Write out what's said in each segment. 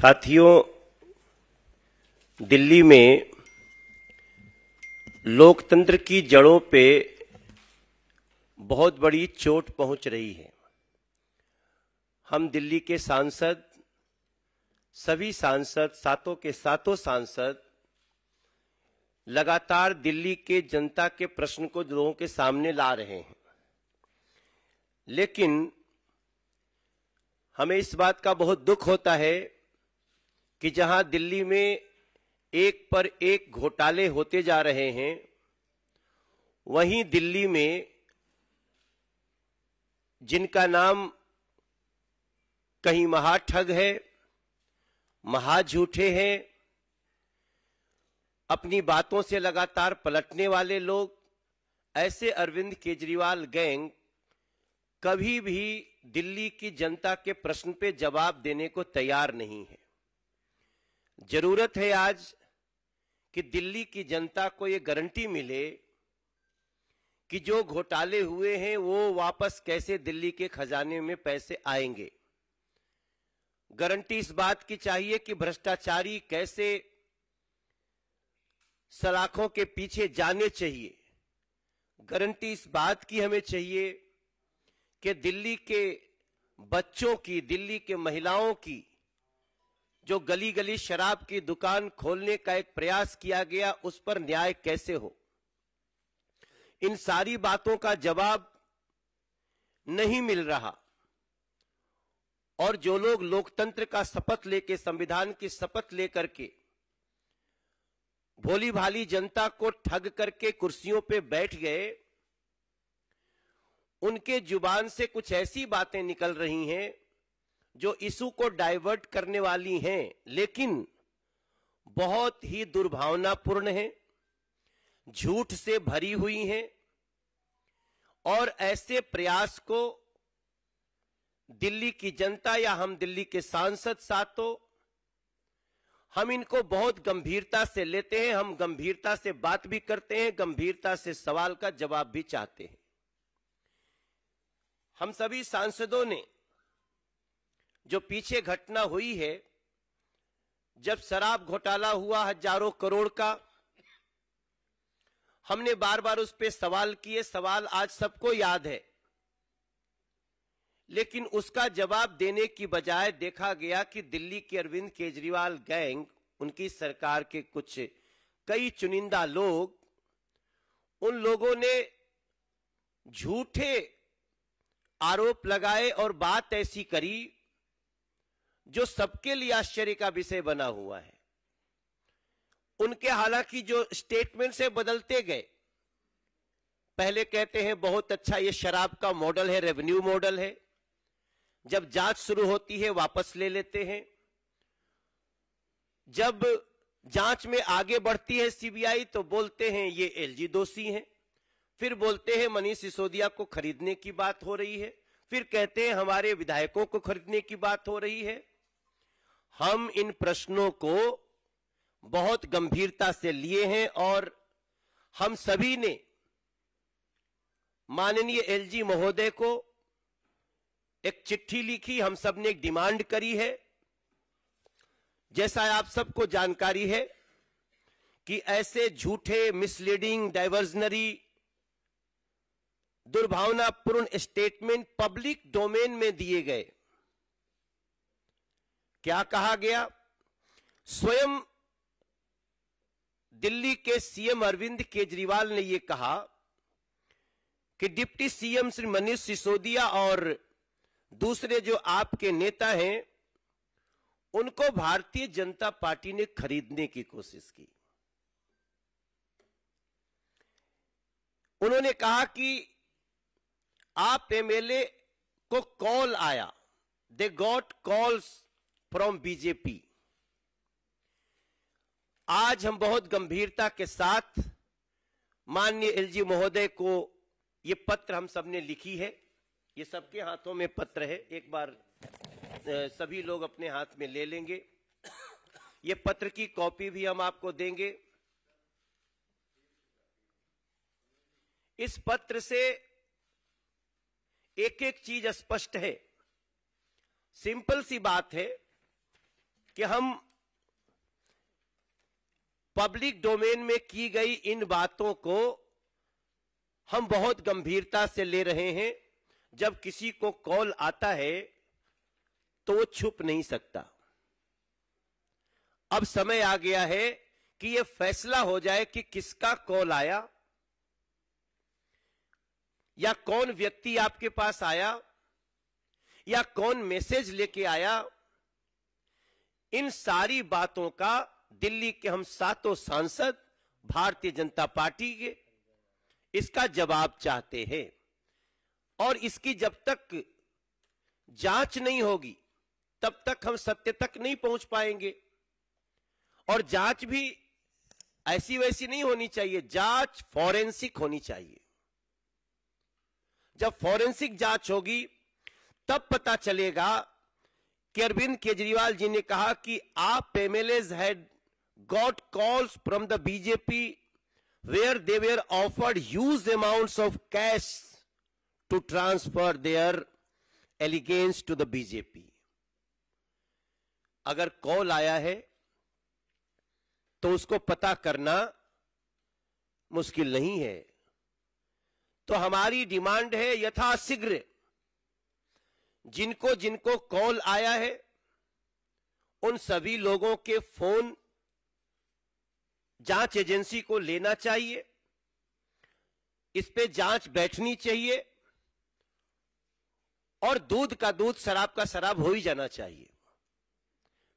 साथियों, दिल्ली में लोकतंत्र की जड़ों पे बहुत बड़ी चोट पहुंच रही है। हम दिल्ली के सांसद, सभी सांसद, सातों के सातों सांसद लगातार दिल्ली के जनता के प्रश्न को लोगों के सामने ला रहे हैं, लेकिन हमें इस बात का बहुत दुख होता है कि जहां दिल्ली में एक पर एक घोटाले होते जा रहे हैं, वहीं दिल्ली में जिनका नाम कहीं महाठग है, महाझूठे हैं, अपनी बातों से लगातार पलटने वाले लोग, ऐसे अरविंद केजरीवाल गैंग कभी भी दिल्ली की जनता के प्रश्न पे जवाब देने को तैयार नहीं है। जरूरत है आज कि दिल्ली की जनता को ये गारंटी मिले कि जो घोटाले हुए हैं वो वापस कैसे दिल्ली के खजाने में पैसे आएंगे। गारंटी इस बात की चाहिए कि भ्रष्टाचारी कैसे सलाखों के पीछे जाने चाहिए। गारंटी इस बात की हमें चाहिए कि दिल्ली के बच्चों की, दिल्ली के महिलाओं की जो गली गली शराब की दुकान खोलने का एक प्रयास किया गया, उस पर न्याय कैसे हो। इन सारी बातों का जवाब नहीं मिल रहा, और जो लोग लोकतंत्र का शपथ लेके, संविधान की शपथ लेकर के भोली भाली जनता को ठग करके कुर्सियों पे बैठ गए, उनके जुबान से कुछ ऐसी बातें निकल रही हैं जो इशू को डाइवर्ट करने वाली हैं, लेकिन बहुत ही दुर्भावनापूर्ण हैं, झूठ से भरी हुई हैं, और ऐसे प्रयास को दिल्ली की जनता या हम दिल्ली के सांसद साथों, हम इनको बहुत गंभीरता से लेते हैं। हम गंभीरता से बात भी करते हैं, गंभीरता से सवाल का जवाब भी चाहते हैं। हम सभी सांसदों ने जो पीछे घटना हुई है, जब शराब घोटाला हुआ हजारों करोड़ का, हमने बार बार उस पर सवाल किए। सवाल आज सबको याद है, लेकिन उसका जवाब देने की बजाय देखा गया कि दिल्ली के अरविंद केजरीवाल गैंग, उनकी सरकार के कुछ कई चुनिंदा लोग, उन लोगों ने झूठे आरोप लगाए और बात ऐसी करी जो सबके लिए आश्चर्य का विषय बना हुआ है। उनके हालांकि जो स्टेटमेंट से बदलते गए, पहले कहते हैं बहुत अच्छा ये शराब का मॉडल है, रेवेन्यू मॉडल है, जब जांच शुरू होती है वापस ले लेते हैं, जब जांच में आगे बढ़ती है सीबीआई तो बोलते हैं ये एलजी दोषी हैं, फिर बोलते हैं मनीष सिसोदिया को खरीदने की बात हो रही है, फिर कहते हैं हमारे विधायकों को खरीदने की बात हो रही है। हम इन प्रश्नों को बहुत गंभीरता से लिए हैं और हम सभी ने माननीय एलजी महोदय को एक चिट्ठी लिखी। हम सब ने एक डिमांड करी है, जैसा आप सबको जानकारी है कि ऐसे झूठे, मिसलीडिंग, डाइवर्जनरी, दुर्भावनापूर्ण स्टेटमेंट पब्लिक डोमेन में दिए गए। क्या कहा गया? स्वयं दिल्ली के सीएम अरविंद केजरीवाल ने यह कहा कि डिप्टी सीएम श्री मनीष सिसोदिया और दूसरे जो आपके नेता हैं, उनको भारतीय जनता पार्टी ने खरीदने की कोशिश की। उन्होंने कहा कि आप एमएलए को कॉल आया, they got calls from BJP. आज हम बहुत गंभीरता के साथ माननीय एलजी महोदय को ये पत्र हम सबने लिखी है। ये सबके हाथों में पत्र है, एक बार सभी लोग अपने हाथ में ले लेंगे। ये पत्र की कॉपी भी हम आपको देंगे। इस पत्र से एक एक चीज स्पष्ट है। सिंपल सी बात है कि हम पब्लिक डोमेन में की गई इन बातों को हम बहुत गंभीरता से ले रहे हैं। जब किसी को कॉल आता है तो वो छुप नहीं सकता। अब समय आ गया है कि यह फैसला हो जाए कि किसका कॉल आया या कौन व्यक्ति आपके पास आया या कौन मैसेज लेके आया। इन सारी बातों का दिल्ली के हम सातों सांसद भारतीय जनता पार्टी के इसका जवाब चाहते हैं। और इसकी जब तक जांच नहीं होगी तब तक हम सत्य तक नहीं पहुंच पाएंगे। और जांच भी ऐसी वैसी नहीं होनी चाहिए, जांच फॉरेंसिक होनी चाहिए। जब फॉरेंसिक जांच होगी तब पता चलेगा कि अरविंद केजरीवाल जी ने कहा कि आप MLAs had got calls from the BJP where they were offered huge amounts of cash to transfer their allegiance to the BJP. अगर कॉल आया है तो उसको पता करना मुश्किल नहीं है। तो हमारी डिमांड है यथाशीघ्र जिनको जिनको कॉल आया है उन सभी लोगों के फोन जांच एजेंसी को लेना चाहिए। इस पे जांच बैठनी चाहिए और दूध का दूध, शराब का शराब हो ही जाना चाहिए।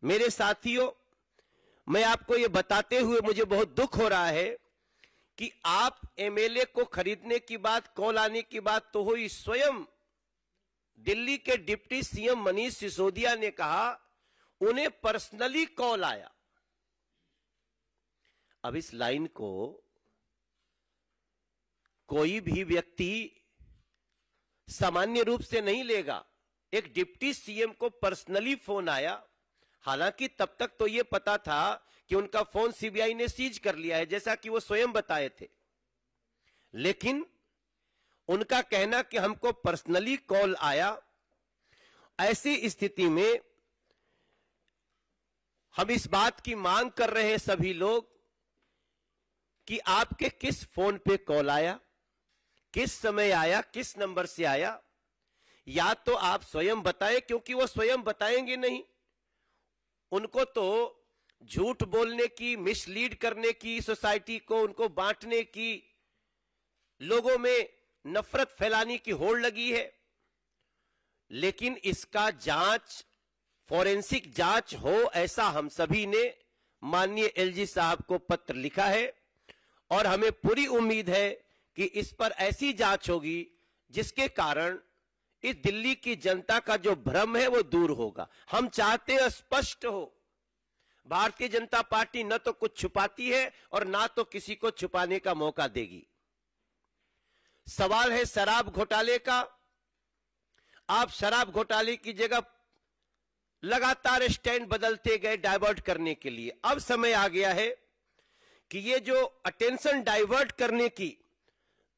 मेरे साथियों, मैं आपको यह बताते हुए मुझे बहुत दुख हो रहा है कि आप एमएलए को खरीदने की बात, कॉल आने की बात तो हुई, स्वयं दिल्ली के डिप्टी सीएम मनीष सिसोदिया ने कहा उन्हें पर्सनली कॉल आया। अब इस लाइन को कोई भी व्यक्ति सामान्य रूप से नहीं लेगा। एक डिप्टी सीएम को पर्सनली फोन आया, हालांकि तब तक तो यह पता था कि उनका फोन सीबीआई ने सीज कर लिया है, जैसा कि वो स्वयं बताए थे। लेकिन उनका कहना कि हमको पर्सनली कॉल आया, ऐसी स्थिति में हम इस बात की मांग कर रहे हैं सभी लोग कि आपके किस फोन पे कॉल आया, किस समय आया, किस नंबर से आया, या तो आप स्वयं बताएं, क्योंकि वो स्वयं बताएंगे नहीं। उनको तो झूठ बोलने की, मिसलीड करने की, सोसाइटी को उनको बांटने की, लोगों में नफरत फैलाने की होड़ लगी है। लेकिन इसका जांच, फॉरेंसिक जांच हो, ऐसा हम सभी ने माननीय एलजी साहब को पत्र लिखा है और हमें पूरी उम्मीद है कि इस पर ऐसी जांच होगी जिसके कारण इस दिल्ली की जनता का जो भ्रम है वो दूर होगा। हम चाहते हैं स्पष्ट हो। भारतीय जनता पार्टी न तो कुछ छुपाती है और ना तो किसी को छुपाने का मौका देगी। सवाल है शराब घोटाले का। आप शराब घोटाले की जगह लगातार स्टैंड बदलते गए डाइवर्ट करने के लिए। अब समय आ गया है कि ये जो अटेंशन डाइवर्ट करने की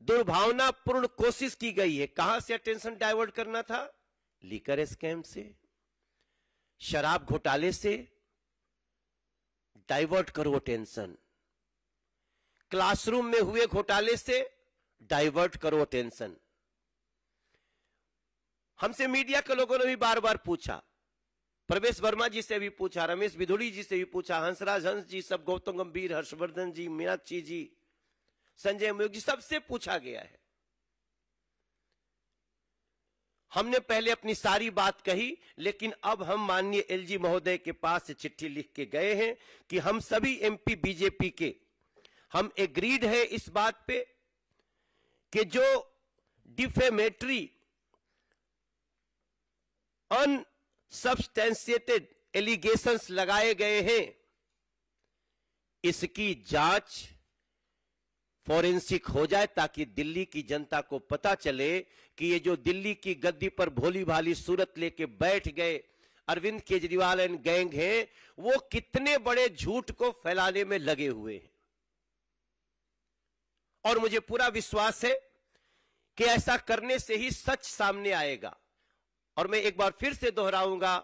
दुर्भावनापूर्ण कोशिश की गई है, कहां से अटेंशन डाइवर्ट करना था? लीकर स्कैम से, शराब घोटाले से डाइवर्ट करो अटेंशन। क्लासरूम में हुए घोटाले से डाइवर्ट करो अटेंशन। हमसे मीडिया के लोगों ने भी बार बार पूछा, प्रवेश वर्मा जी से भी पूछा, रमेश बिधुड़ी जी से भी पूछा, हंसराज हंस जी, सब, गौतम गंभीर, हर्षवर्धन जी, मीनाक्षी जी, संजय मयूख जी, सबसे पूछा गया है। हमने पहले अपनी सारी बात कही, लेकिन अब हम माननीय एलजी महोदय के पास से चिट्ठी लिख के गए हैं कि हम सभी एमपी बीजेपी के हम एग्रीड है इस बात पे कि जो डिफेमेटरी, अनसब्सटेंशिएटेड एलिगेशंस लगाए गए हैं, इसकी जांच फॉरेंसिक हो जाए ताकि दिल्ली की जनता को पता चले कि ये जो दिल्ली की गद्दी पर भोली भाली सूरत लेके बैठ गए अरविंद केजरीवाल एंड गैंग हैं, वो कितने बड़े झूठ को फैलाने में लगे हुए हैं। और मुझे पूरा विश्वास है कि ऐसा करने से ही सच सामने आएगा। और मैं एक बार फिर से दोहराऊंगा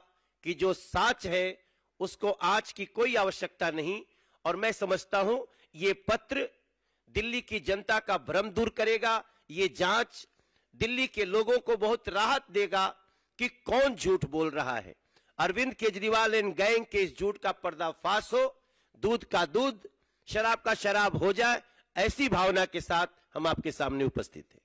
कि जो सच है उसको आज की कोई आवश्यकता नहीं। और मैं समझता हूं ये पत्र दिल्ली की जनता का भ्रम दूर करेगा, ये जांच दिल्ली के लोगों को बहुत राहत देगा कि कौन झूठ बोल रहा है। अरविंद केजरीवाल एंड गैंग के इस झूठ का पर्दाफाश हो, दूध का दूध, शराब का शराब हो जाए, ऐसी भावना के साथ हम आपके सामने उपस्थित हैं।